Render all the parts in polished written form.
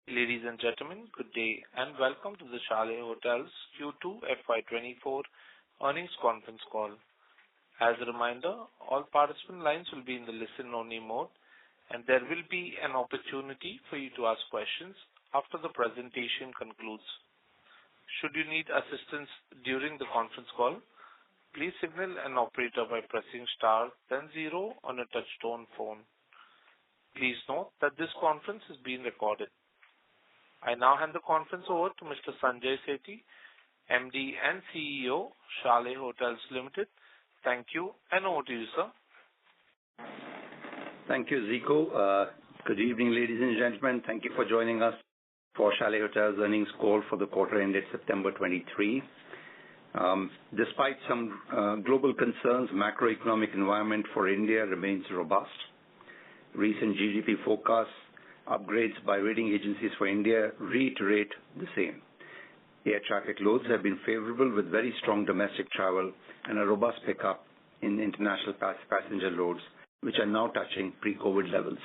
Ladies and gentlemen, good day and welcome to the Chalet Hotels Q2 FY24 earnings conference call. As a reminder, all participant lines will be in the listen-only mode, and there will be an opportunity for you to ask questions after the presentation concludes. Should you need assistance during the conference call, please signal an operator by pressing star then 0 on a touch-tone phone. Please note that this conference is being recorded. I now hand the conference over to Mr. Sanjay Sethi, MD and CEO, Chalet Hotels Limited. Thank you, and over to you, sir. Thank you, Zico. Good evening, ladies and gentlemen. Thank you for joining us for Chalet Hotels earnings call for the quarter ended September 23. Despite some global concerns, macroeconomic environment for India remains robust. Recent GDP forecasts, upgrades by rating agencies for India reiterate the same. Air traffic loads have been favorable with very strong domestic travel and a robust pickup in international passenger loads, which are now touching pre-COVID levels.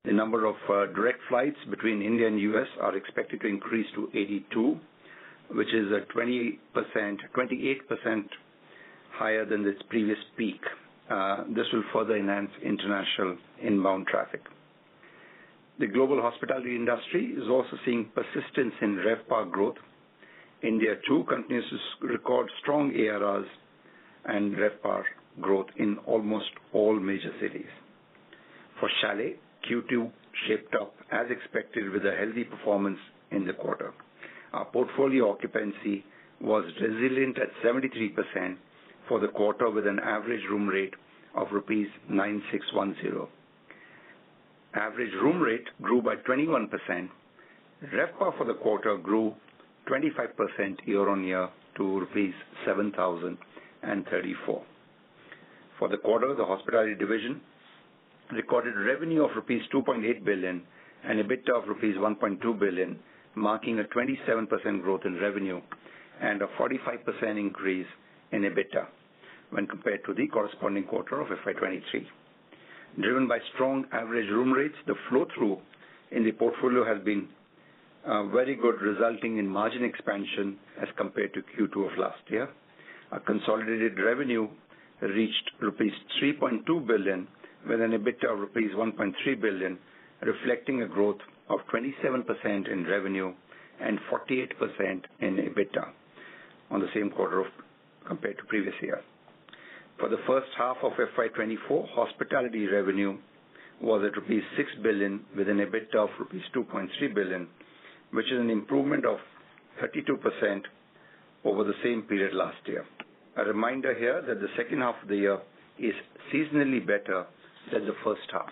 The number of direct flights between India and US are expected to increase to 82, which is a 28% higher than its previous peak. This will further enhance international inbound traffic. The global hospitality industry is also seeing persistence in RevPAR growth. India, too, continues to record strong ARRs and RevPAR growth in almost all major cities. For Chalet, Q2 shaped up as expected with a healthy performance in the quarter. Our portfolio occupancy was resilient at 73% for the quarter with an average room rate of rupees 9610. Average room rate grew by 21%. RevPAR for the quarter grew 25% year-on-year to rupees 7,034. For the quarter, the hospitality division recorded revenue of rupees 2.8 billion and EBITDA of rupees 1.2 billion, marking a 27% growth in revenue and a 45% increase in EBITDA when compared to the corresponding quarter of FY23. Driven by strong average room rates, the flow-through in the portfolio has been very good, resulting in margin expansion as compared to Q2 of last year. Our consolidated revenue reached rupees 3.2 billion with an EBITDA of rupees 1.3 billion, reflecting a growth of 27% in revenue and 48% in EBITDA on the same quarter compared to previous year. For the first half of FY24, hospitality revenue was at rupees 6 billion with an EBITDA of rupees 2.3 billion, which is an improvement of 32% over the same period last year. A reminder here that the second half of the year is seasonally better than the first half.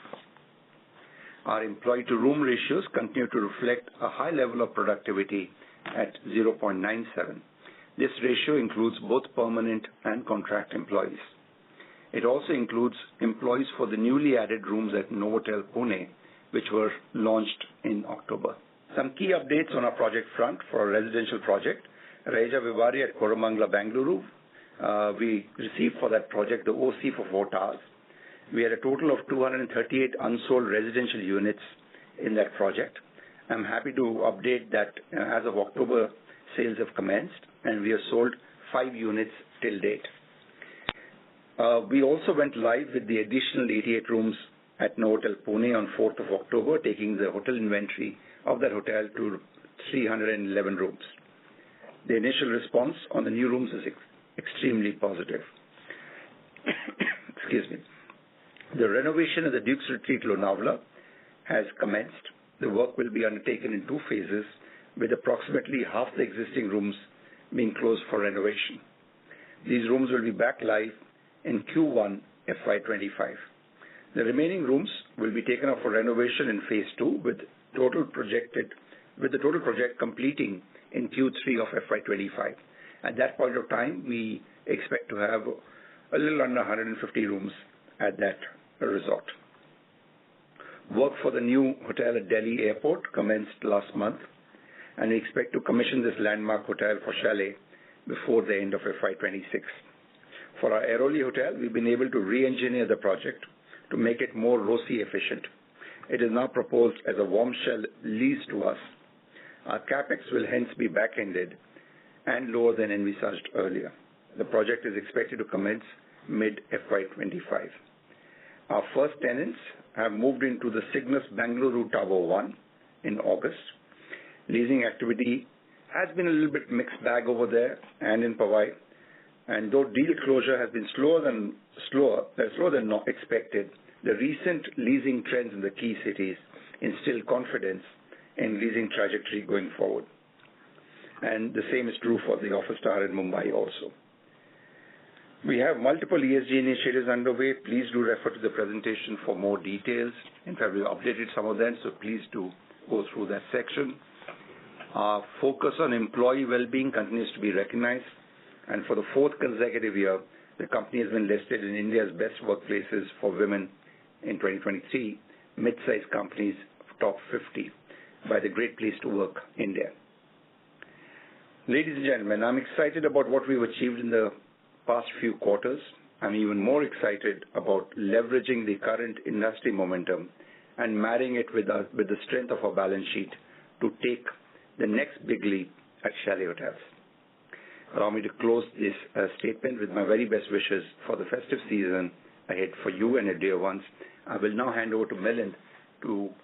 Our employee-to-room ratios continue to reflect a high level of productivity at 0.97. This ratio includes both permanent and contract employees. It also includes employees for the newly added rooms at Novotel Pune, which were launched in October. Some key updates on our project front for our residential project, Raheja Vivare at Koramangala, Bengaluru. We received for that project the OC for 4 towers. We had a total of 238 unsold residential units in that project. I'm happy to update that as of October, sales have commenced and we have sold 5 units till date. We also went live with the additional 88 rooms at Novotel Pune on 4th of October, taking the hotel inventory of that hotel to 311 rooms. The initial response on the new rooms is extremely positive. Excuse me. The renovation of the Duke's Retreat Lonavala has commenced. The work will be undertaken in 2 phases, with approximately half the existing rooms being closed for renovation. These rooms will be back live in Q1 FY25. The remaining rooms will be taken up for renovation in phase 2 with the total project completing in Q3 of FY25. At that point of time, we expect to have a little under 150 rooms at that resort. Work for the new hotel at Delhi Airport commenced last month, and we expect to commission this landmark hotel for Chalet before the end of FY26. For our Airoli hotel, we've been able to re-engineer the project to make it more ROCE efficient. it is now proposed as a warm shell lease to us. Our capex will hence be back-ended and lower than envisaged earlier. The project is expected to commence mid-FY25. Our first tenants have moved into the Cygnus Bengaluru Tower 1 in August. Leasing activity has been a little bit mixed bag over there and in Powai, and though deal closure has been slower than not expected, the recent leasing trends in the key cities instill confidence in leasing trajectory going forward. And the same is true for the office tower in Mumbai also. We have multiple ESG initiatives underway. Please do refer to the presentation for more details. In fact, we've updated some of them, so please do go through that section. Our focus on employee well-being continues to be recognized, and for the fourth consecutive year, the company has been listed in India's best workplaces for women in 2023, mid-sized companies top 50 by the Great Place to Work India. Ladies and gentlemen, I'm excited about what we've achieved in the past few quarters. I'm even more excited about leveraging the current industry momentum and marrying it with the strength of our balance sheet to take the next big leap at Chalet Hotels. Allow me to close this statement with my very best wishes for the festive season ahead for you and your dear ones. I will now hand over to Milind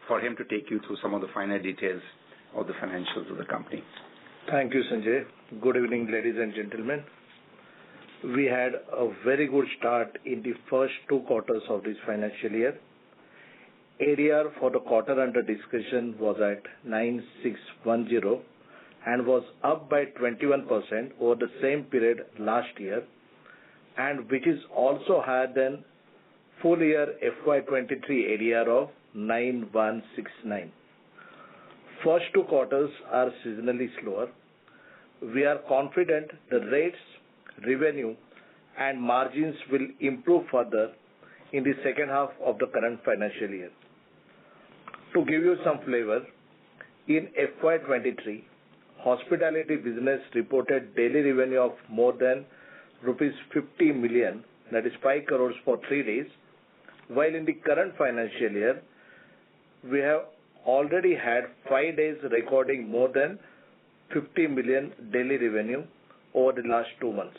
for him to take you through some of the finer details of the financials of the company. Thank you, Sanjay. Good evening, ladies and gentlemen. We had a very good start in the first 2 quarters of this financial year. ADR for the quarter under discussion was at 9610 and was up by 21% over the same period last year, and which is also higher than full year FY23 ADR of 9169. First 2 quarters are seasonally slower. We are confident the rates, revenue, and margins will improve further in the second half of the current financial year. To give you some flavor, in FY23, hospitality business reported daily revenue of more than rupees 50 million, that is 5 crores for 3 days, while in the current financial year, we have already had 5 days recording more than 50 million daily revenue over the last 2 months,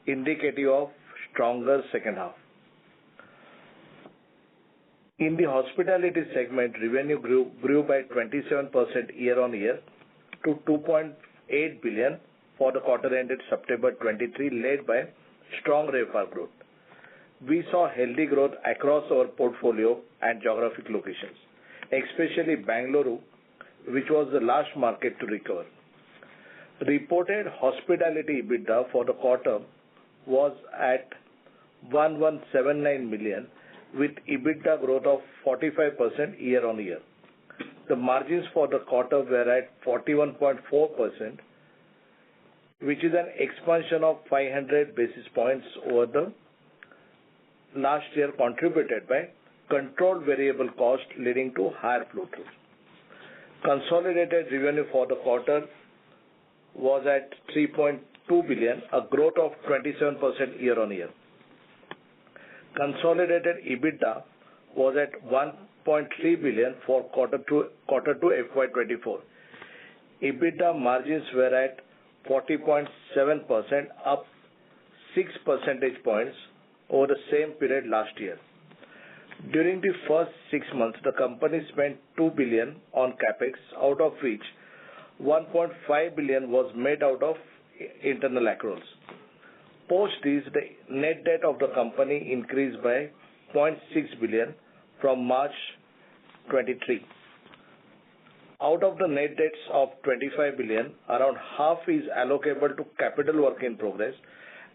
indicative of stronger second half. In the hospitality segment, revenue grew by 27% year-on-year to 2.8 billion for the quarter ended September 23, led by strong RevPAR growth. We saw healthy growth across our portfolio and geographic locations, especially Bengaluru, which was the last market to recover. Reported hospitality EBITDA for the quarter was at 1179 million, with EBITDA growth of 45% year-on-year. The margins for the quarter were at 41.4%, which is an expansion of 500 basis points over the last year, contributed by controlled variable cost leading to higher flow-through. Consolidated revenue for the quarter was at 3.2 billion, a growth of 27% year-on-year. Consolidated EBITDA was at 1.3 billion for quarter two FY24. EBITDA margins were at 40.7%, up 6 percentage points over the same period last year. During the first 6 months, the company spent 2 billion on capex, out of which 1.5 billion was made out of internal accruals. Post this, the net debt of the company increased by 0.6 billion from March 23. Out of the net debts of 25 billion, around half is allocable to capital work in progress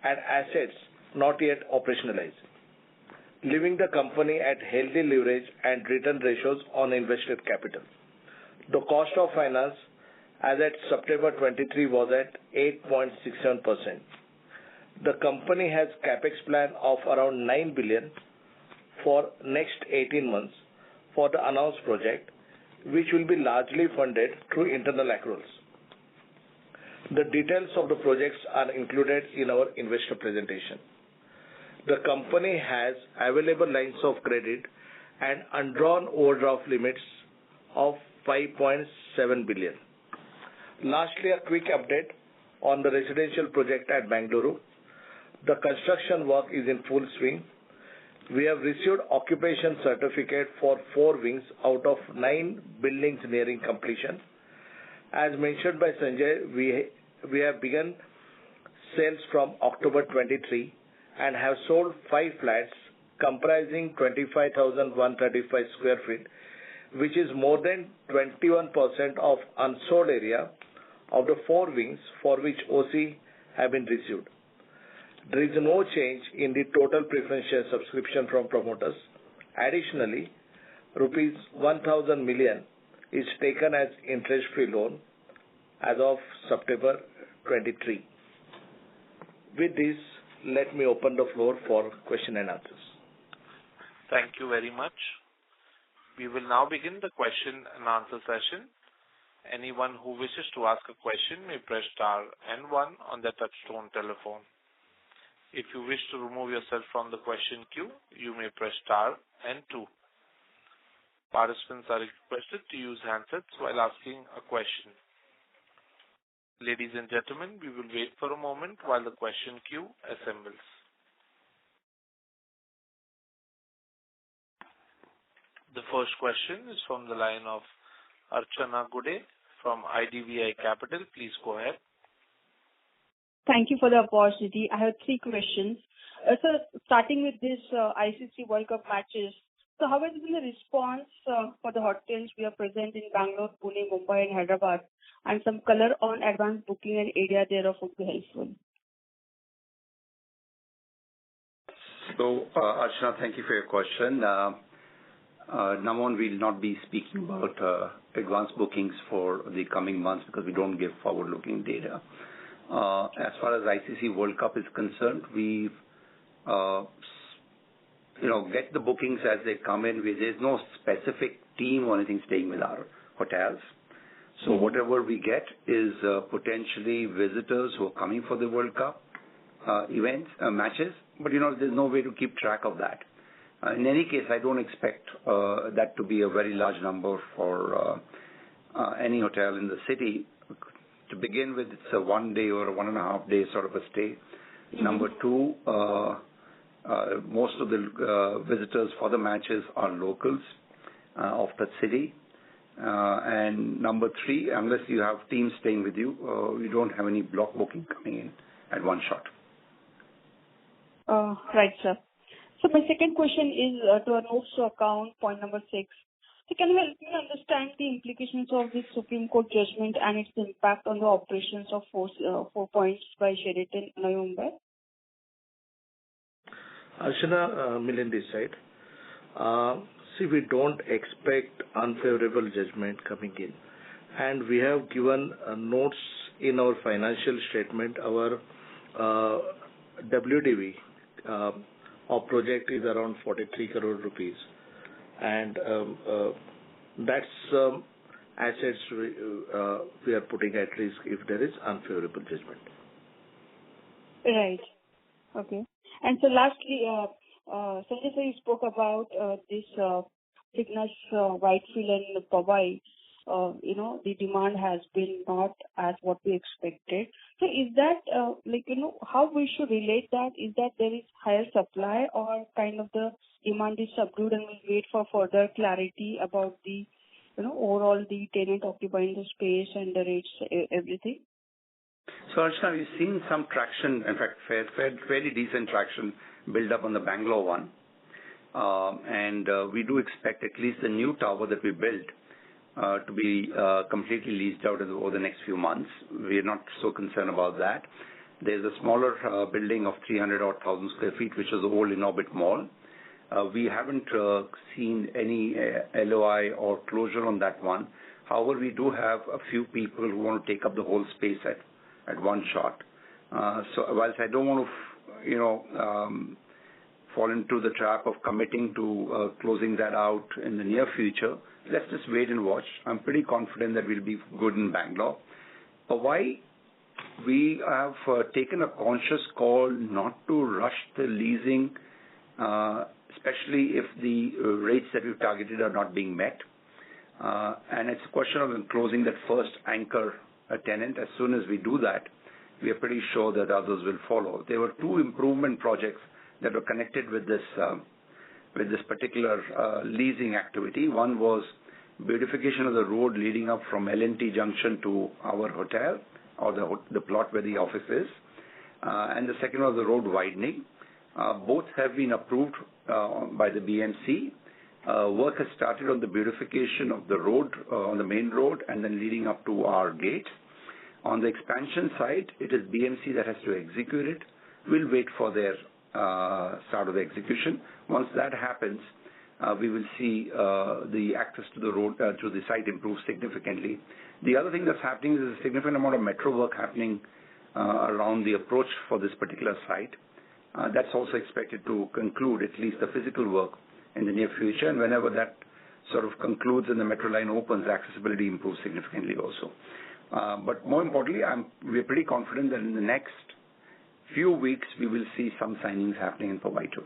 and assets not yet operationalized, leaving the company at healthy leverage and return ratios on invested capital. The cost of finance as at September 23 was at 8.67%. The company has capex plan of around 9 billion for next 18 months for the announced project, which will be largely funded through internal accruals. The details of the projects are included in our investor presentation. The company has available lines of credit and undrawn overdraft limits of 5.7 billion. Lastly, a quick update on the residential project at Bengaluru. The construction work is in full swing. We have received occupation certificate for 4 wings out of 9 buildings nearing completion. As mentioned by Sanjay, we have begun sales from October 23 and have sold 5 flats comprising 25,135 square feet, which is more than 21% of unsold area of the 4 wings for which OC have been received. There is no change in the total preferential subscription from promoters. Additionally, rupees 1,000 million is taken as interest-free loan as of September 23. With this, let me open the floor for question and answers. Thank you very much. We will now begin the question and answer session. Anyone who wishes to ask a question may press star and 1 on their touchtone telephone. If you wish to remove yourself from the question queue, you may press star and 2. Participants are requested to use handsets while asking a question. Ladies and gentlemen, we will wait for a moment while the question queue assembles. The first question is from the line of Archana Gude from IDBI Capital. Please go ahead. Thank you for the opportunity. I have 3 questions. So starting with this ICC World Cup matches, so how has been the response for the hotels we are present in Bangalore, Pune, Mumbai and Hyderabad, and some color on advanced booking and area thereof would be helpful. So, Archana, thank you for your question. Number one, we'll not be speaking about advanced bookings for the coming months because we don't give forward-looking data. As far as ICC World Cup is concerned, we get the bookings as they come in. There's no specific team or anything staying with our hotels. So whatever we get is potentially visitors who are coming for the World Cup events, matches. But, there's no way to keep track of that. In any case, I don't expect that to be a very large number for any hotel in the city. To begin with, it's a 1 day or a 1.5 day sort of a stay. Number 2, most of the visitors for the matches are locals of that city. And number 3, unless you have teams staying with you, we don't have any block booking coming in at one shot. Right, sir. So my second question is to our notes to account, point number 6. So can you help me understand the implications of this Supreme Court judgment and its impact on the operations of 4 points by Sheraton Navi Mumbai? Archana, Milind this side. See, we don't expect unfavorable judgment coming in. And we have given notes in our financial statement. Our WDV of project is around 43 crore rupees. And that's assets we are putting at risk if there is unfavorable judgment. Right. Okay. And so lastly, Sanjay sir, you spoke about this Cygnus Whitefield and Powai. The demand has been not as what we expected. So is that how we should relate that? Is that there is higher supply or kind of the demand is subdued and we wait for further clarity about the overall the tenant occupying the space and the rates, everything? So, Archana, we've seen some traction, in fact, fairly decent traction build up on the Bangalore one. And we do expect at least the new tower that we built to be completely leased out over the next few months. We are not so concerned about that. There's a smaller building of 300,000 square feet, which is the old In-Orbit Mall. We haven't seen any LOI or closure on that one. However, we do have a few people who want to take up the whole space at one shot. So whilst I don't want to, fall into the trap of committing to closing that out in the near future, let's just wait and watch. I'm pretty confident that we'll be good in Bangalore. Why? We have taken a conscious call not to rush the leasing, especially if the rates that we've targeted are not being met. And it's a question of closing that first anchor tenant. As soon as we do that, we are pretty sure that others will follow. There were two improvement projects that were connected with this particular leasing activity. One was beautification of the road leading up from L&T Junction to our hotel, or the plot where the office is. And the second was the road widening. Both have been approved by the BMC. Work has started on the beautification of the road, on the main road, and then leading up to our gate. On the expansion side, it is BMC that has to execute it. We'll wait for their start of the execution. Once that happens, we will see the access to the road, to the site improve significantly. The other thing that's happening is a significant amount of metro work happening around the approach for this particular site. That's also expected to conclude, at least the physical work, in the near future. And whenever that sort of concludes and the metro line opens, accessibility improves significantly also. But more importantly, we're pretty confident that in the next few weeks, we will see some signings happening in Powai too.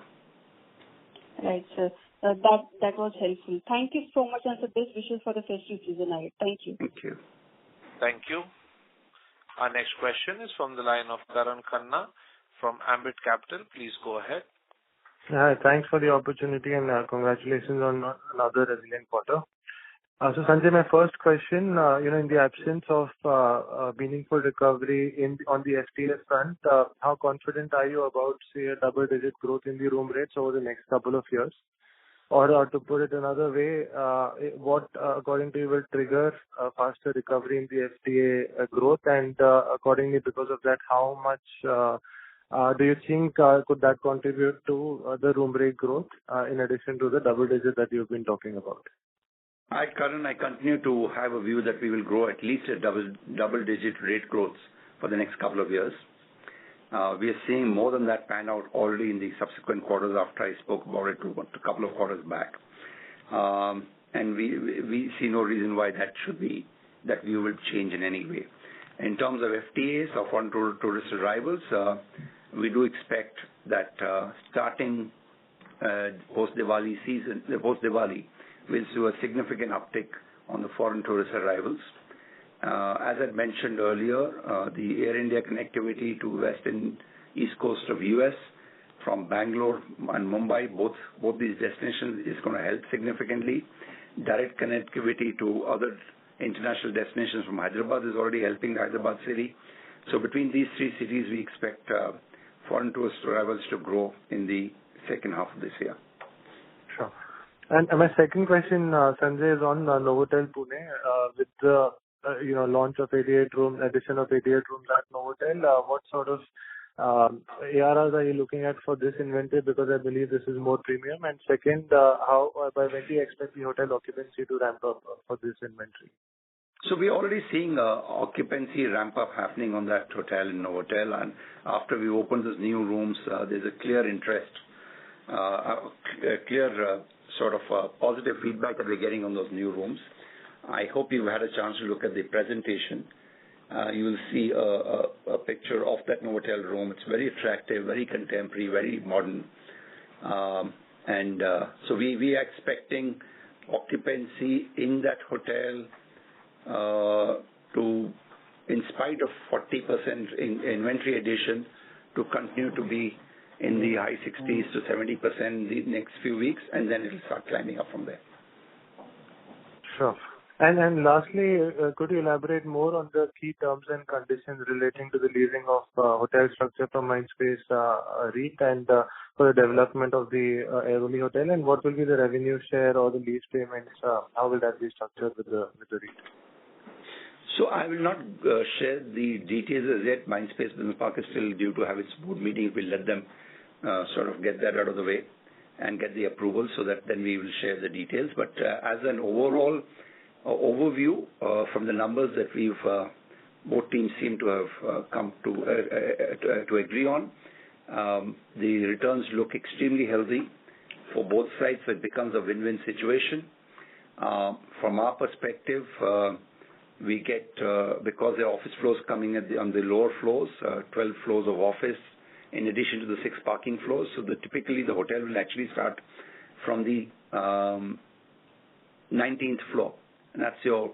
Right, sir. That was helpful. Thank you so much, and for best wishes for the festive season ahead. Thank you. Thank you. Thank you. Our next question is from the line of Karan Khanna from Ambit Capital. Please go ahead. Hi, thanks for the opportunity and congratulations on another resilient quarter. So Sanjay, my first question, in the absence of meaningful recovery on the FTA front, how confident are you about, say, a double-digit growth in the room rates over the next couple of years? Or to put it another way, what, according to you, will trigger a faster recovery in the FTA growth? And accordingly, because of that, how much do you think could that contribute to the room rate growth in addition to the double digit that you've been talking about? Hi, Karan. I continue to have a view that we will grow at least at double-digit rate growth for the next couple of years. We are seeing more than that pan out already in the subsequent quarters after I spoke about it a couple of quarters back. And we see no reason why that view will change in any way. In terms of FTAs, or foreign tourist arrivals, we do expect that starting post-Diwali season, we'll see a significant uptick on the foreign tourist arrivals. As I mentioned earlier, the Air India connectivity to west and east coast of US from Bangalore and Mumbai, both these destinations is going to help significantly. Direct connectivity to other international destinations from Hyderabad is already helping Hyderabad city. So between these three cities, we expect foreign tourist arrivals to grow in the second half of this year. Sure. And my second question, Sanjay, is on Novotel Pune. With the launch of 88 rooms, addition of 88 rooms at Novotel, what sort of ARRs are you looking at for this inventory? Because I believe this is more premium. And second, by when do you expect the hotel occupancy to ramp up for this inventory? So we're already seeing occupancy ramp up happening on that hotel in Novotel. And after we open these new rooms, there's a clear interest, sort of positive feedback that we're getting on those new rooms. I hope you've had a chance to look at the presentation. You will see a picture of that Novotel room. It's very attractive, very contemporary, very modern. So we are expecting occupancy in that hotel to, in spite of 40% in inventory addition, to continue to be in the high 60s to 70% the next few weeks, and then it'll start climbing up from there. Sure. And lastly, could you elaborate more on the key terms and conditions relating to the leasing of hotel structure from Mindspace REIT and for the development of the Airoli Hotel, and what will be the revenue share or the lease payments? How will that be structured with the REIT? So I will not share the details as yet. Mindspace Business Park is still due to have its board meeting. We'll let them sort of get that out of the way and get the approval so that then we will share the details. But as an overall overview from the numbers that both teams seem to have come to agree on, the returns look extremely healthy for both sides. So it becomes a win-win situation. From our perspective, we get, because the office floors coming on the lower floors, 12 floors of office, in addition to the 6 parking floors. So typically the hotel will actually start from the 19th floor. And that's your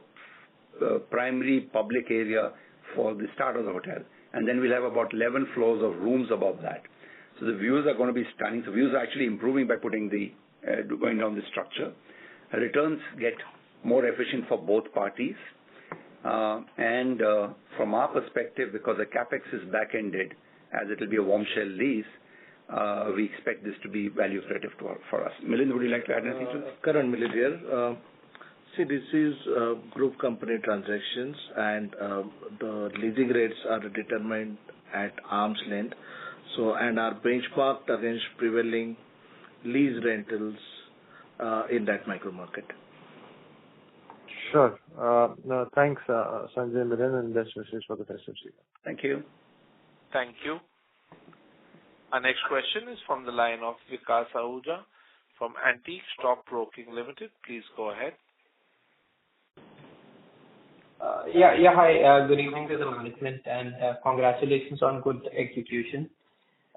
primary public area for the start of the hotel. And then we'll have about 11 floors of rooms above that. So the views are going to be stunning. So views are actually improving by putting going down the structure. Returns get more efficient for both parties. And from our perspective, because the capex is back-ended, as it will be a warm shell lease, we expect this to be value creative for us. Milind, would you like to add anything to this? Karan, Milind here. See, this is group company transactions, and the leasing rates are determined at arm's length. So, and are benchmarked against prevailing lease rentals in that micro market. Sure. No, thanks, Sanjay, Milind, and best wishes for the festive season. Thank you. Thank you. Our next question is from the line of Vikas Ahuja from Antique Stock Broking Limited. Please go ahead. Hi. Good evening to the management, and congratulations on good execution.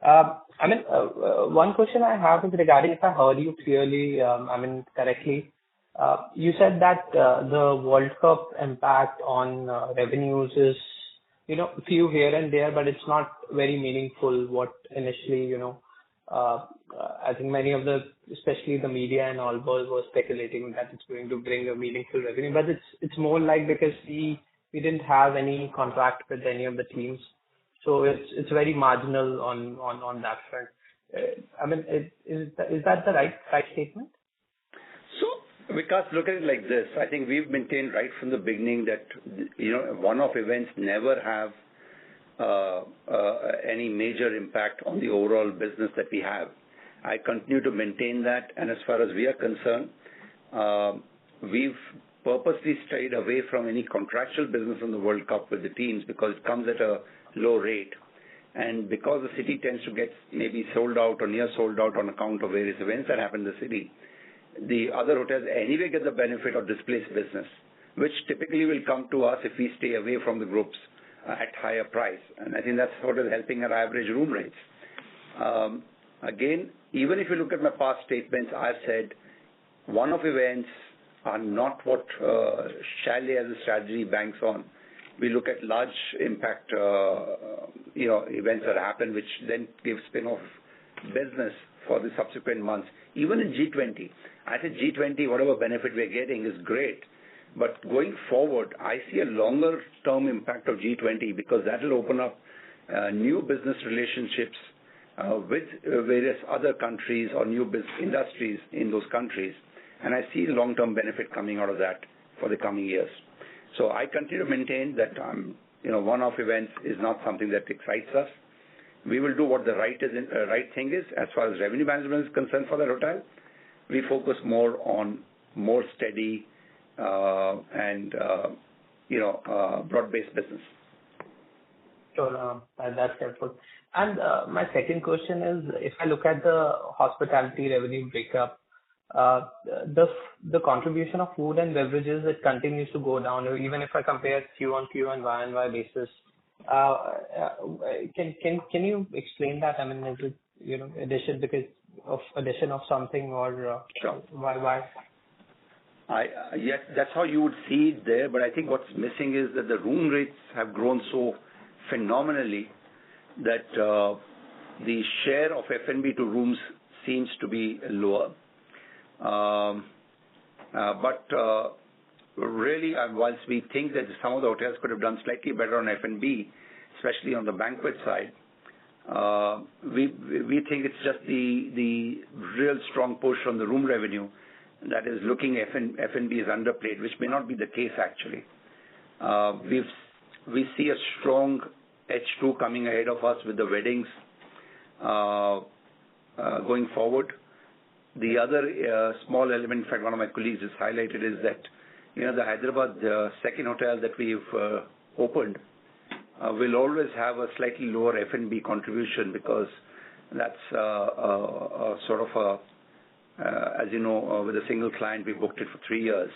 One question I have is regarding, if I heard you clearly, correctly, you said that the World Cup impact on revenues is, few here and there, but it's not very meaningful. What initially, I think many of especially the media and all were speculating that it's going to bring a meaningful revenue, but it's more like because we didn't have any contract with any of the teams, so it's very marginal on that front. Is that the right statement? So, Vikas, look at it like this. I think we've maintained right from the beginning that one-off events never have any major impact on the overall business that we have. I continue to maintain that, and as far as we are concerned, we've purposely stayed away from any contractual business in the World Cup with the teams because it comes at a low rate, and because the city tends to get maybe sold out or near sold out on account of various events that happen in the city, the other hotels anyway get the benefit of displaced business, which typically will come to us if we stay away from the groups at higher price. And I think that's sort of helping our average room rates. Again, even if you look at my past statements, I've said one-off events are not what Chalet as a strategy banks on. We look at large impact events that happen, which then give spin-off business for the subsequent months. Even in G20, I said G20, whatever benefit we're getting is great. But going forward, I see a longer-term impact of G20 because that will open up new business relationships with various other countries or new business industries in those countries. And I see long-term benefit coming out of that for the coming years. So I continue to maintain that one-off events is not something that excites us. We will do what the right thing is as far as revenue management is concerned for the hotel. We focus more on more steady and broad-based business. Sure, that's helpful. And my second question is, if I look at the hospitality revenue breakup, the contribution of food and beverages, it continues to go down. Even if I compare Q on Q and Y on Y basis, can you explain that? Is it addition because of addition of something or Sure. Why? Yes, that's how you would see it there. But I think what's missing is that the room rates have grown so phenomenally that the share of F&B to rooms seems to be lower. But really, whilst we think that some of the hotels could have done slightly better on F&B, especially on the banquet side, we think it's just the real strong push on the room revenue that is looking F&B is underplayed, which may not be the case actually. We see a strong H2 coming ahead of us with the weddings going forward. The other small element, in fact, one of my colleagues just highlighted, is that the Hyderabad second hotel that we've opened will always have a slightly lower F&B contribution because that's sort of as you know, with a single client, we booked it for 3 years.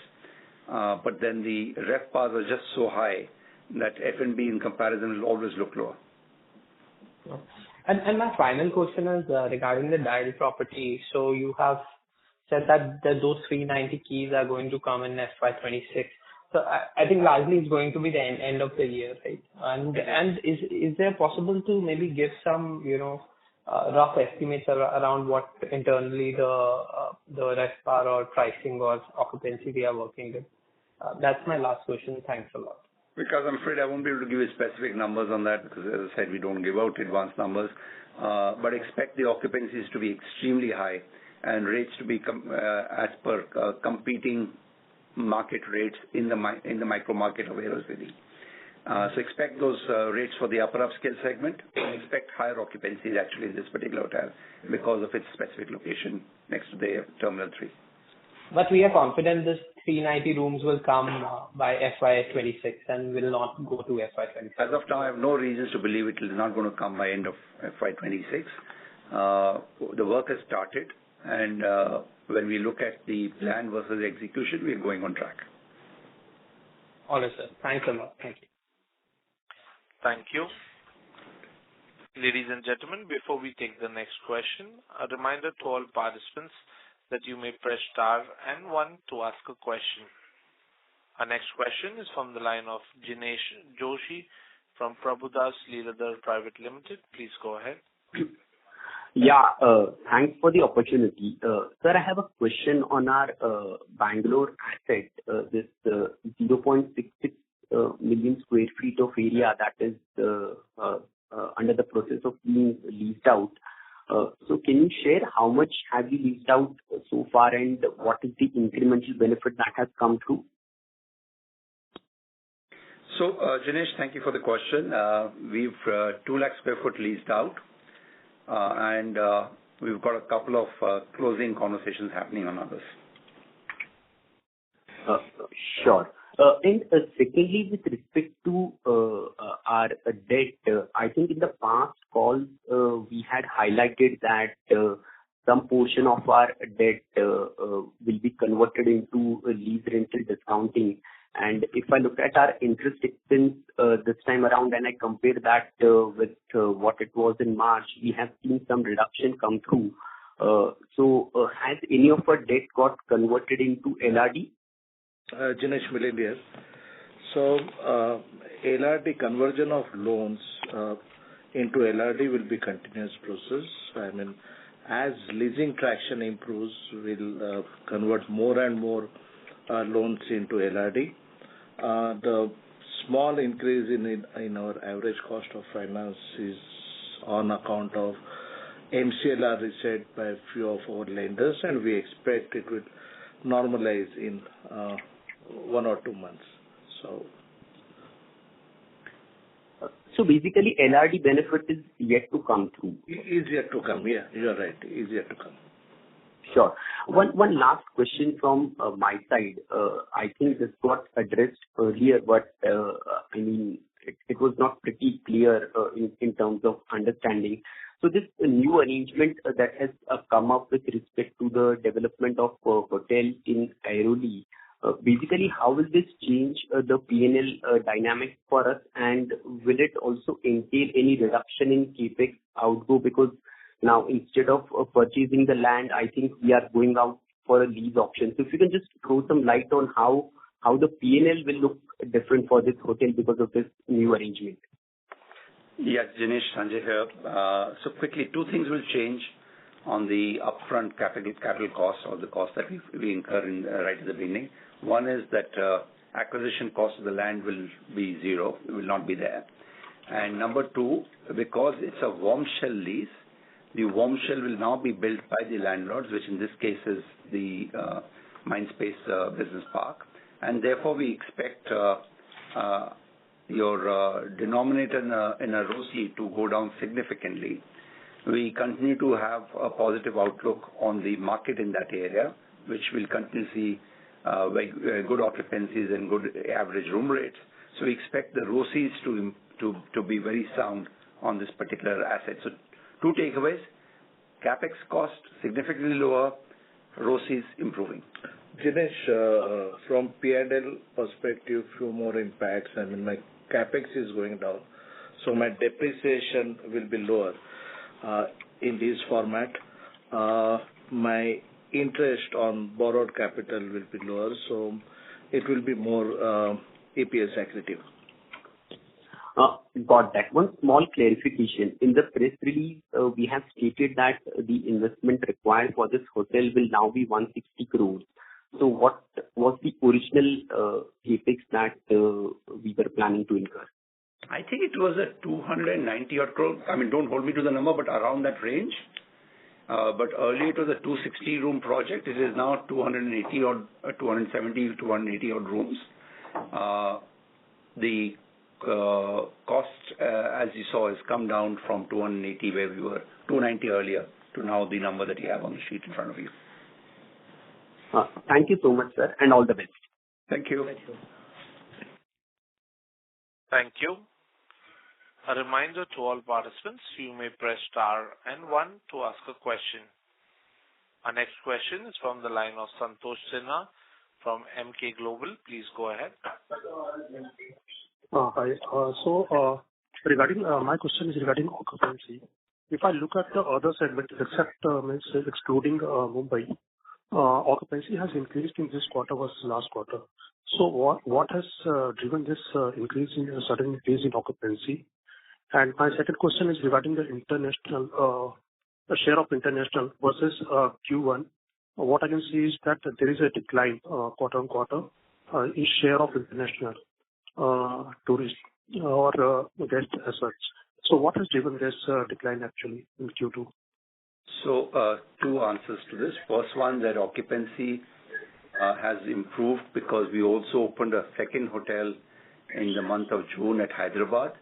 But then the RevPARs are just so high that F&B in comparison will always look lower. And my final question is regarding the Dial property. So you have said that those 390 keys are going to come in FY26. So I think largely it's going to be the end of the year, right? And is there possible to maybe give some, rough estimates around what internally the RevPAR or pricing or occupancy we are working with? That's my last question. Thanks a lot. Because I'm afraid I won't be able to give you specific numbers on that because, as I said, we don't give out advanced numbers. But expect the occupancies to be extremely high and rates to be as per competing market rates in the micro market of Aerocity. So expect those rates for the upper upscale segment and expect higher occupancies actually in this particular hotel because of its specific location next to the Terminal 3. But we are confident this 390 rooms will come by FY26 and will not go to FY27. As of now, I have no reasons to believe it is not going to come by end of FY26. The work has started, and when we look at the plan versus execution, we are going on track. All right, sir. Thanks a lot. Thank you. Thank you. Ladies and gentlemen, before we take the next question, a reminder to all participants that you may press star and 1 to ask a question. Our next question is from the line of Jinesh Joshi from Prabhudas Lilladher Private Limited. Please go ahead. Yeah, thanks for the opportunity. Sir, I have a question on our Bangalore asset, this 0.66 million square feet of area that is under the process of being leased out. So can you share how much have you leased out so far and what is the incremental benefit that has come through? So, Jinesh, thank you for the question. We've 2 lakh square foot leased out, and we've got a couple of closing conversations happening on others. Sure. And secondly, with respect to our debt, I think in the past calls we had highlighted that some portion of our debt will be converted into lease rental discounting. And if I look at our interest expense this time around and I compare that with what it was in March, we have seen some reduction come through. So has any of our debt got converted into LRD? Jinesh, Milind here. So, LRD conversion of loans into LRD will be continuous process. I mean, as leasing traction improves, we'll convert more and more loans into LRD. The small increase in our average cost of finance is on account of MCLR reset by a few of our lenders, and we expect it will normalize in 1 or 2 months. So basically, LRD benefit is yet to come through. Is yet to come. Yeah, you're right. Is yet to come. Sure. One last question from my side. I think this got addressed earlier, but I mean, it was not pretty clear in terms of understanding. So this new arrangement that has come up with respect to the development of hotel in Airoli, basically, how will this change the P&L dynamic for us, and will it also entail any reduction in capex outgo? Because now instead of purchasing the land, I think we are going out for a lease option. So if you can just throw some light on how the P&L will look different for this hotel because of this new arrangement. Yes, Jinesh, Sanjay here. So quickly, 2 things will change on the upfront capital cost or the cost that we incur right at the beginning. One is that acquisition cost of the land will be 0. It will not be there. And number 2, because it's a warm shell lease, the warm shell will now be built by the landlords, which in this case is the Mindspace Business Park. And therefore, we expect your denominator in a ROCE to go down significantly. We continue to have a positive outlook on the market in that area, which will continue to see very good occupancies and good average room rates. So we expect the ROCEs to be very sound on this particular asset. So 2 takeaways: capex cost significantly lower, ROCEs improving. Jinesh, from P&L perspective, few more impacts. I mean, my capex is going down, so my depreciation will be lower in this format. My interest on borrowed capital will be lower, so it will be more EPS accretive. Got that. One small clarification. In the press release, we have stated that the investment required for this hotel will now be 160 crores. So what was the original capex that we were planning to incur? I think it was a 290 odd crore. I mean, don't hold me to the number, but around that range. But earlier it was a 260 room project. It is now 280 odd, 270, 280 odd rooms. The cost, as you saw, has come down from 280 where we were, 290 earlier, to now the number that you have on the sheet in front of you. Thank you so much, sir, and all the best. Thank you. Thank you. Thank you. A reminder to all participants, you may press star and 1 to ask a question. Our next question is from the line of Santosh Sinha from MK Global. Please go ahead. Hi. Regarding my question is regarding occupancy. If I look at the other segment, except excluding Mumbai, occupancy has increased in this quarter versus last quarter. So what has driven this increase in a sudden increase in occupancy? And my second question is regarding the international share of international versus Q1. What I can see is that there is a decline quarter on quarter in share of international tourists or guests as such. So what has driven this decline actually in Q2? So two answers to this. First one, that occupancy has improved because we also opened a second hotel in the month of June at Hyderabad,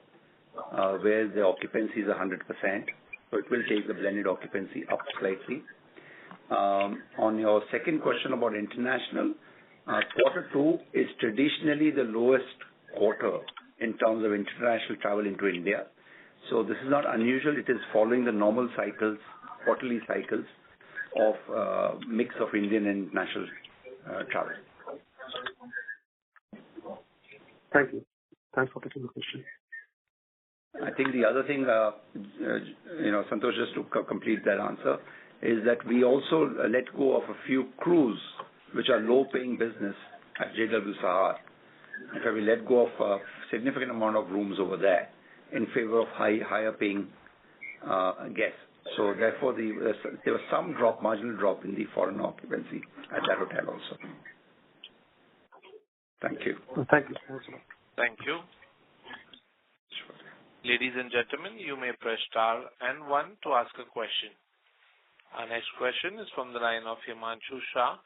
where the occupancy is 100%. So it will take the blended occupancy up slightly. On your second question about international, quarter two is traditionally the lowest quarter in terms of international travel into India. So this is not unusual. It is following the normal cycles, quarterly cycles of mix of Indian and international travel. Thank you. Thanks for taking the question. I think the other thing, Santosh, just to complete that answer, is that we also let go of a few crews which are low-paying business at JW Sahar. In fact, we let go of a significant amount of rooms over there in favor of higher-paying guests. So therefore, there was some marginal drop in the foreign occupancy at that hotel also. Thank you. Thank you. Thank you. Ladies and gentlemen, you may press star and 1 to ask a question. Our next question is from the line of Himanshu Shah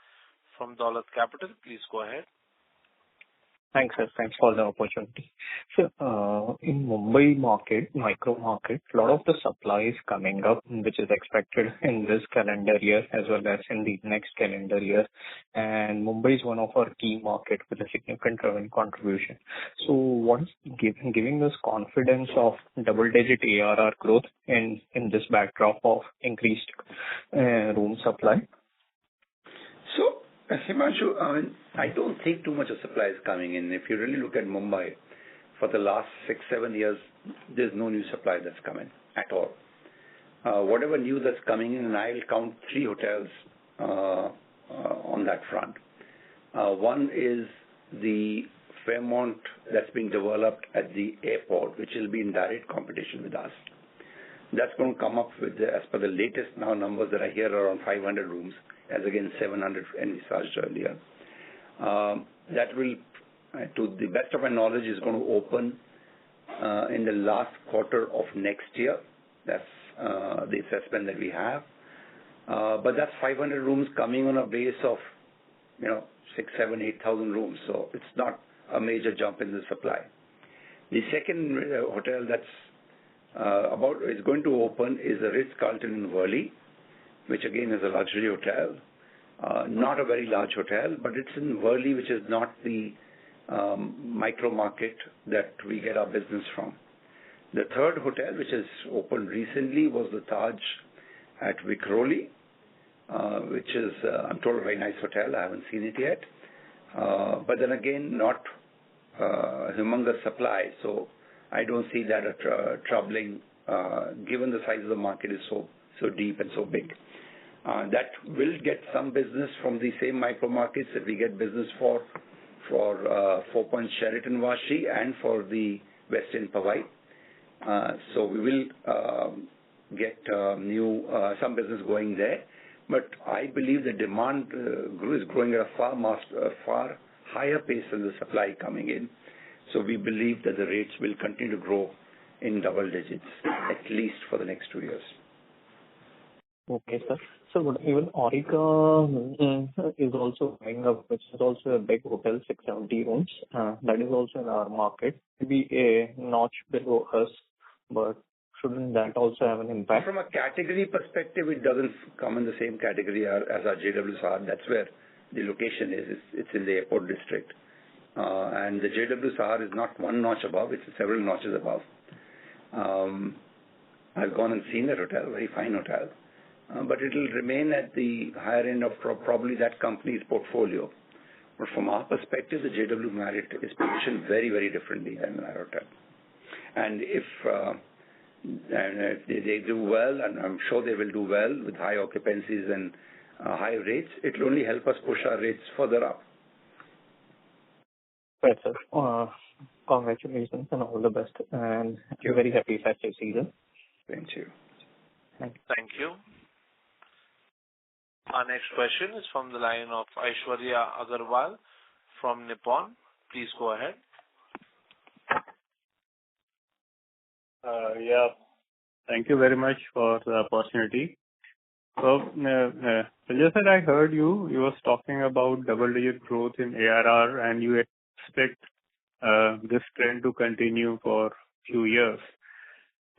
from Dolat Capital. Please go ahead. Thanks, sir. Thanks for the opportunity. So, in Mumbai market, micro market, a lot of the supply is coming up, which is expected in this calendar year as well as in the next calendar year. And Mumbai is one of our key market with a significant revenue contribution. So, what is giving us confidence of double-digit ARR growth in this backdrop of increased room supply? So, Himanshu, I don't think too much of supply is coming in. If you really look at Mumbai, for the last 6-7 years, there's no new supply that's come in at all. Whatever new that's coming in, and I'll count 3 hotels on that front. One is the Fairmont that's being developed at the airport, which will be in direct competition with us. That's going to come up with, as per the latest now numbers that I hear, around 500 rooms, as against 700 envisaged earlier. That will, to the best of my knowledge, is going to open in the last quarter of next year. That's the assessment that we have. But that's 500 rooms coming on a base of, 6, 7, 8,000 rooms. So it's not a major jump in the supply. The second hotel that's is going to open is the Ritz-Carlton in Worli, which again is a luxury hotel. Not a very large hotel, but it's in Worli, which is not the micro market that we get our business from. The third hotel, which has opened recently, was the Taj at Vikhroli, which is, I'm told, a very nice hotel. I haven't seen it yet. But then again, not humongous supply, so I don't see that troubling, given the size of the market is so deep and so big. That will get some business from the same micro markets that we get business for 4 Points Sheraton Vashi and for the West End Powai. So we will get some business going there. But I believe the demand is growing at a far higher pace than the supply coming in. So we believe that the rates will continue to grow in double digits, at least for the next 2 years. Okay, sir. So even Aurika is also going up, which is also a big hotel, 670 rooms. That is also in our market. Maybe a notch below us, but shouldn't that also have an impact? From a category perspective, it doesn't come in the same category as our JWs are. That's where the location is. It's in the airport district. And the JWs is not one notch above, it's several notches above. I've gone and seen that hotel, very fine hotel. But it will remain at the higher end of probably that company's portfolio. But from our perspective, the JW Marriott is positioned very, very differently than our hotel. And if they do well, and I'm sure they will do well with high occupancies and high rates, it will only help us push our rates further up. Right, sir. Congratulations and all the best. And a very happy festive season. Thank you. Thank you. Our next question is from the line of Aishwarya Agarwal from Nippon. Please go ahead. Thank you very much for the opportunity. So, Sanjay sir, I heard you was talking about double-digit growth in ARR, and you expect this trend to continue for few years.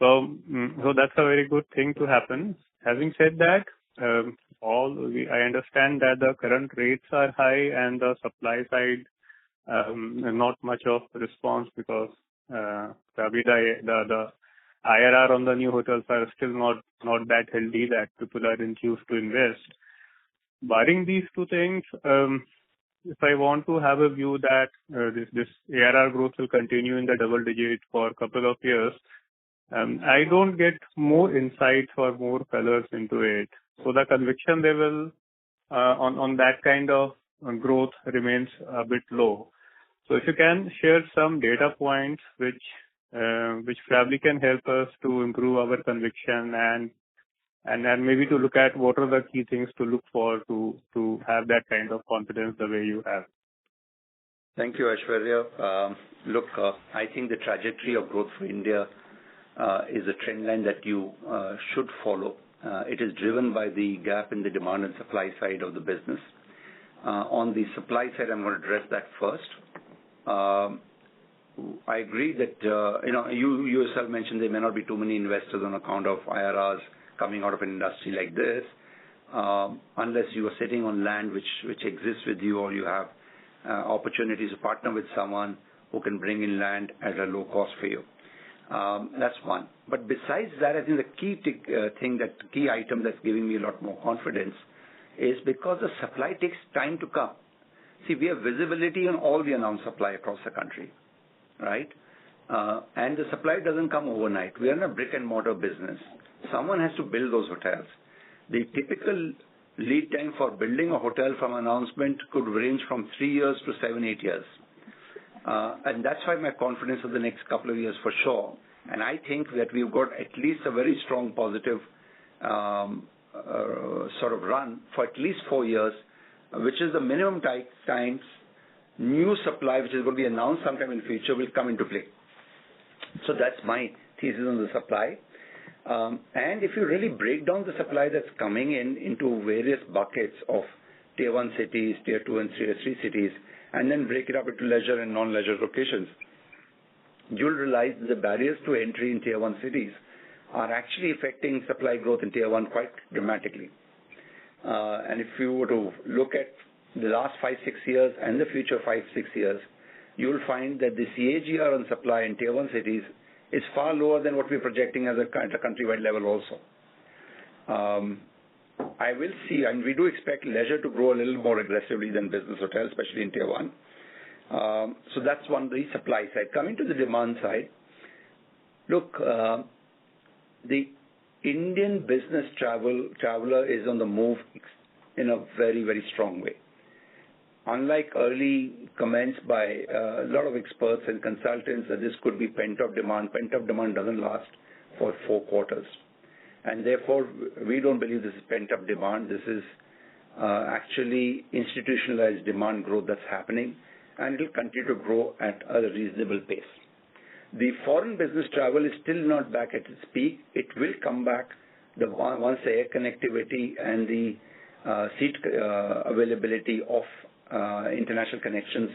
So that's a very good thing to happen. Having said that, I understand that the current rates are high and the supply side not much of response because probably the IRR on the new hotels are still not that healthy that people are enthused to invest. Barring these two things, if I want to have a view that this ARR growth will continue in the double digit for a couple of years, I don't get more insights or more colors into it. So the conviction level on that kind of growth remains a bit low. So if you can share some data points which probably can help us to improve our conviction and then maybe to look at what are the key things to look for to have that kind of confidence the way you have. Thank you, Aishwarya. I think the trajectory of growth for India is a trend line that you should follow. It is driven by the gap in the demand and supply side of the business. On the supply side, I'm going to address that first. I agree that you yourself mentioned there may not be too many investors on account of IRRs coming out of an industry like this, unless you are sitting on land which exists with you, or you have opportunities to partner with someone who can bring in land at a low cost for you. That's one. But besides that, I think the key item that's giving me a lot more confidence is because the supply takes time to come. See, we have visibility on all the announced supply across the country, right? And the supply doesn't come overnight. We are in a brick and mortar business. Someone has to build those hotels. The typical lead time for building a hotel from announcement could range from 3 years to 7-8 years. And that's why my confidence of the next couple of years for sure. And I think that we've got at least a very strong positive sort of run for at least 4 years, which is the minimum times new supply, which is going to be announced sometime in the future, will come into play. So that's my thesis on the supply. And if you really break down the supply that's coming into various buckets of tier 1 cities, tier 2 and tier 3 cities, and then break it up into leisure and non-leisure locations, you'll realize that the barriers to entry in tier 1 cities are actually affecting supply growth in tier 1 quite dramatically. And if you were to look at the last 5-6 years and the future 5-6 years, you will find that the CAGR on supply in tier 1 cities is far lower than what we're projecting as a countrywide level also. I will see, and we do expect leisure to grow a little more aggressively than business hotels, especially in tier 1. So that's one, the supply side. Coming to the demand side, look, the Indian business traveler is on the move in a very, very strong way. Unlike early comments by a lot of experts and consultants that this could be pent-up demand doesn't last for 4 quarters. And therefore, we don't believe this is pent-up demand. This is actually institutionalized demand growth that's happening, and it will continue to grow at a reasonable pace. The foreign business travel is still not back at its peak. It will come back once the air connectivity and the seat availability of international connections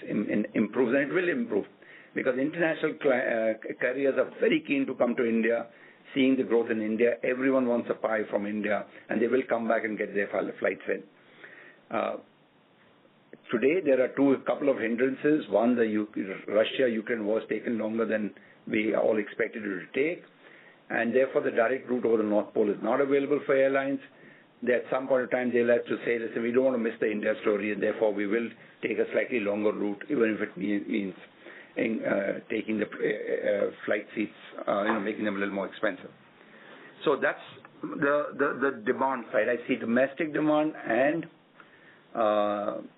improves, and it will improve because international carriers are very keen to come to India, seeing the growth in India. Everyone wants a pie from India, and they will come back and get their flights in. Today, there are couple of hindrances. One, the Russia-Ukraine war has taken longer than we all expected it to take, and therefore the direct route over the North Pole is not available for airlines. At some point of time, they'll have to say, listen, we don't want to miss the India story, and therefore we will take a slightly longer route, even if it means taking the flight seats, making them a little more expensive. So that's the demand side. I see domestic demand and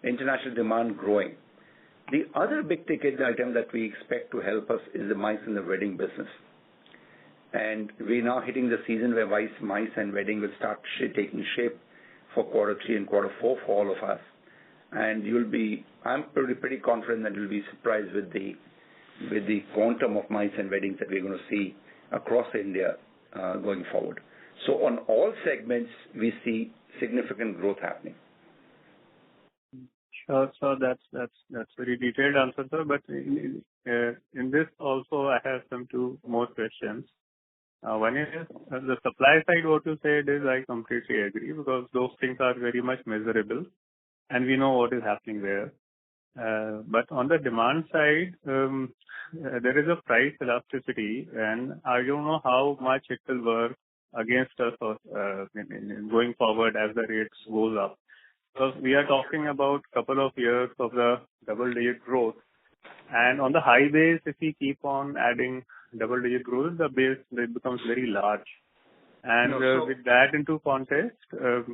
international demand growing. The other big ticket item that we expect to help us is the MICE and the wedding business. And we're now hitting the season where MICE and wedding will start taking shape for quarter 3 and quarter 4 for all of us. And I'm pretty confident that you'll be surprised with the quantum of MICE and weddings that we're going to see across India going forward. So on all segments, we see significant growth happening. Sure. So that's very detailed answer, sir. But in this also, I have some 2 more questions. One is the supply side. What you said is I completely agree because those things are very much measurable, and we know what is happening there. But on the demand side, there is a price elasticity, and I don't know how much it will work against us going forward as the rates goes up. Because we are talking about couple of years of the double-digit growth, and on the high base, if we keep on adding double-digit growth, the base becomes very large. And with that into context, sure.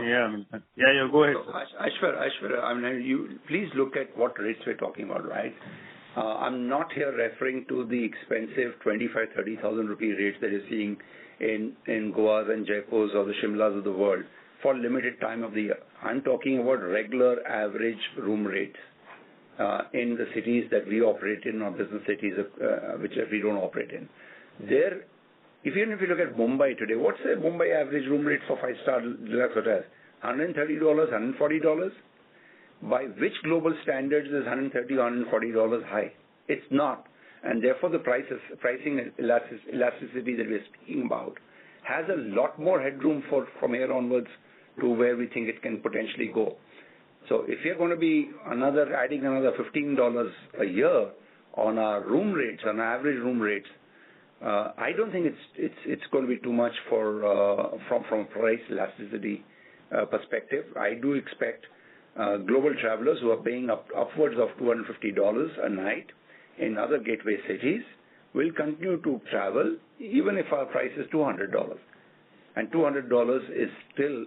Yeah, go ahead. So, Ashwar, please look at what rates we're talking about, right? I'm not here referring to the expensive 25,000-30,000 rupee rates that you're seeing in Goas and Jaipurs or the Shimlas of the world for limited time of the year. I'm talking about regular average room rates in the cities that we operate in, or business cities which we don't operate in. Even if you look at Mumbai today, what's the Mumbai average room rate for 5-star deluxe hotels? $130, $140? By which global standards is $130, $140 high? It's not. And therefore the pricing elasticity that we're speaking about has a lot more headroom from here onwards to where we think it can potentially go. So if you're going to be adding another $15 a year on our room rates, on average room rates, I don't think it's going to be too much from a price elasticity perspective. I do expect global travelers who are paying upwards of $250 a night in other gateway cities will continue to travel even if our price is $200. And $200 is still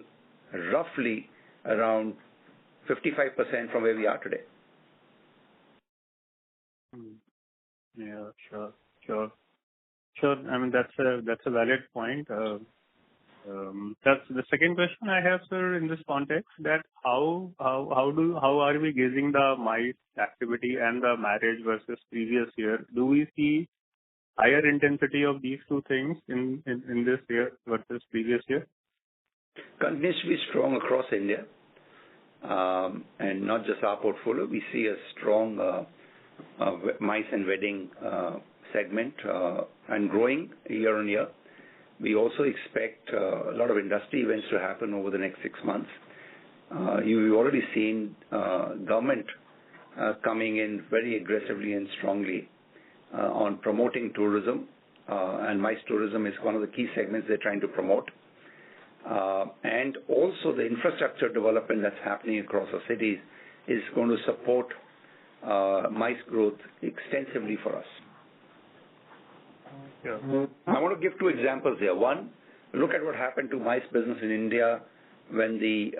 roughly around 55% from where we are today. Yeah, sure. I mean, that's a valid point. That's the second question I have, sir, in this context, that how are we gauging the MICE activity and the marriage versus previous year? Do we see higher intensity of these 2 things in this year versus previous year? Continues to be strong across India, and not just our portfolio. We see a strong MICE and wedding segment and growing year on year. We also expect a lot of industry events to happen over the next 6 months. You've already seen government coming in very aggressively and strongly on promoting tourism, and MICE tourism is one of the key segments they're trying to promote. And also the infrastructure development that's happening across our cities is going to support MICE growth extensively for us. Sure. I want to give two examples here. One, look at what happened to MICE business in India when the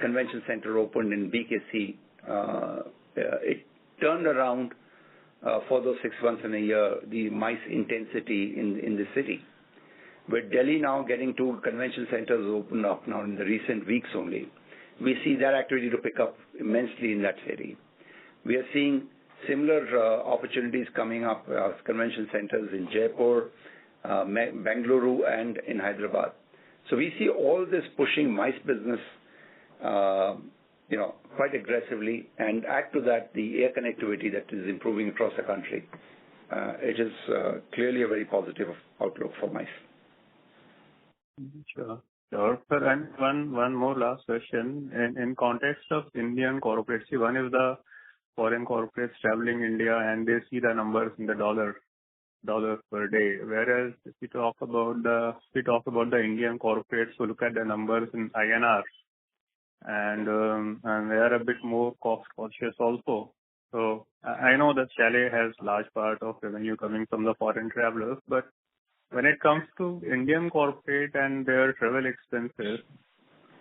convention center opened in BKC. It turned around for those 6 months in a year, the MICE intensity in the city. With Delhi now getting 2 convention centers opened up now in the recent weeks only, we see that activity to pick up immensely in that city. We are seeing similar opportunities coming up as convention centers in Jaipur, Bengaluru, and in Hyderabad. So we see all this pushing MICE business, quite aggressively, and add to that the air connectivity that is improving across the country. It is clearly a very positive outlook for MICE. Sure. Sure, sir. And one more last question. In context of Indian corporates, see, one is the foreign corporates traveling India and they see the numbers in the dollars per day. Whereas if we talk about the Indian corporates who look at the numbers in INR and they are a bit more cost conscious also. So I know that Chalet has large part of revenue coming from the foreign travelers, but when it comes to Indian corporate and their travel expenses,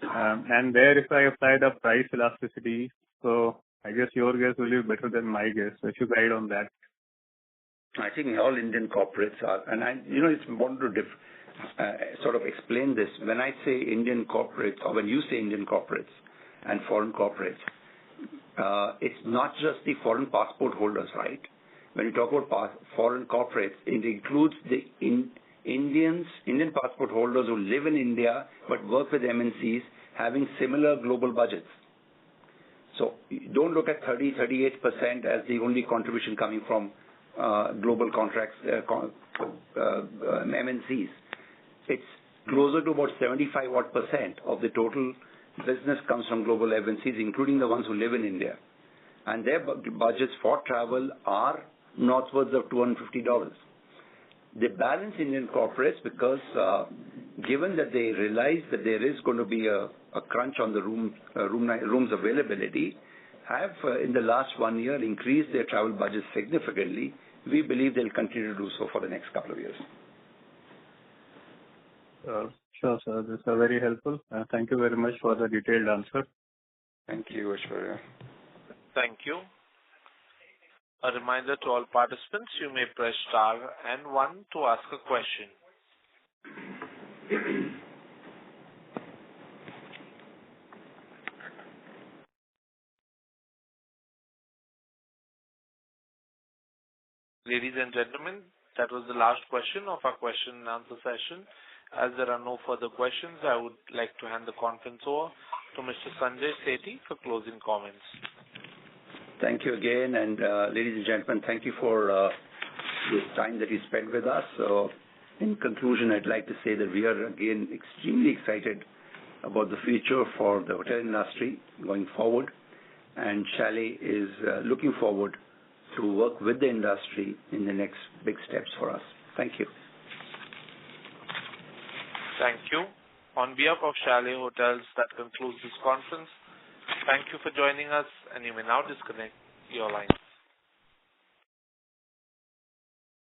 and there if I apply the price elasticity, so I guess your guess will be better than my guess. So if you guide on that. I think all Indian corporates are, and it's important to sort of explain this. When I say Indian corporates, or when you say Indian corporates and foreign corporates, it's not just the foreign passport holders, right? When you talk about foreign corporates, it includes the Indian passport holders who live in India but work with MNCs having similar global budgets. So don't look at 38% as the only contribution coming from global contracts, MNCs. It's closer to about 75% of the total business comes from global MNCs, including the ones who live in India. And their budgets for travel are northwards of $250. They balance Indian corporates because given that they realize that there is going to be a crunch on the rooms availability, have in the last 1 year increased their travel budgets significantly. We believe they'll continue to do so for the next couple of years. Sure, sir. This is very helpful. Thank you very much for the detailed answer. Thank you, Aishwarya. Thank you. A reminder to all participants, you may press star and 1 to ask a question. Ladies and gentlemen, that was the last question of our question and answer session. As there are no further questions, I would like to hand the conference over to Mr. Sanjay Sethi for closing comments. Thank you again, and ladies and gentlemen, thank you for this time that you spent with us. So, in conclusion, I'd like to say that we are again extremely excited about the future for the hotel industry going forward, and Chalet is looking forward to work with the industry in the next big steps for us. Thank you. Thank you. On behalf of Chalet Hotels, that concludes this conference. Thank you for joining us, and you may now disconnect your line.